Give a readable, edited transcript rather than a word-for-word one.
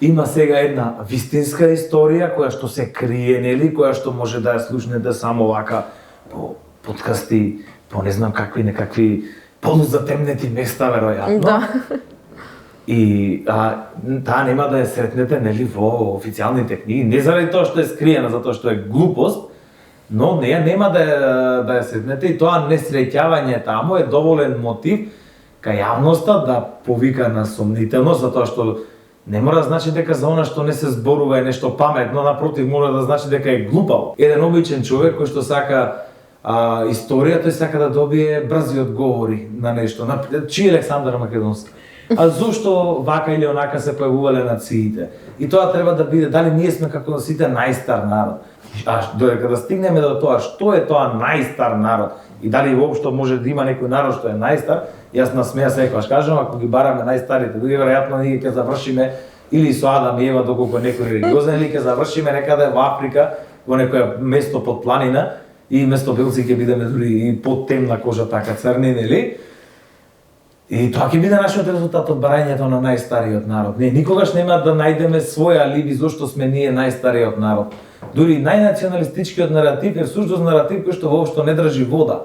Има сега една вистинска историја која што се крие, нели, која што може да ја слушнете само вака по подкасти, по не знам какви некакви полузатемнети места веројатно. Да. И таа нема да ја сретнете, нели, во официјалните книги, не заради тоа што е скриена, затоа што е глупост, но неја нема да ја сретнете и тоа несреќавање таму е доволен мотив кај јавноста да повика на сомнителност, затоа што не мора да значи дека за она што не се зборува е нешто паметно, напротив мора да значи дека е глупаво. Еден обичен човек кој што сака историја, тој сака да добие брзи одговори на нешто, на чиј Александар Македонски. А зошто вака или онака се појавувале нациите? И тоа треба да биде, дали ние сме како сите најстар народ? А додека да стигнеме до тоа, што е тоа најстар народ? И дали воопшто може да има некој народ што е најстар? Јас насмеа секогаш кажам, ако ги бараме најстарите, дури веројатно ние ќе завршиме или со Адам и Ева доколку некој религиозен, или ќе завршиме некаде во Африка, во некоја место под планина и место белци ќе бидеме дури и под темна кожа, така црни, нели? И тоа ќе биде нашиот резултат од барањето на најстариот народ. Ние никогаш нема да најдеме свој алиби зошто сме ние најстариот народ. Дури најнационалистичкиот наратив е всушност наратив кој што воопшто не држи вода.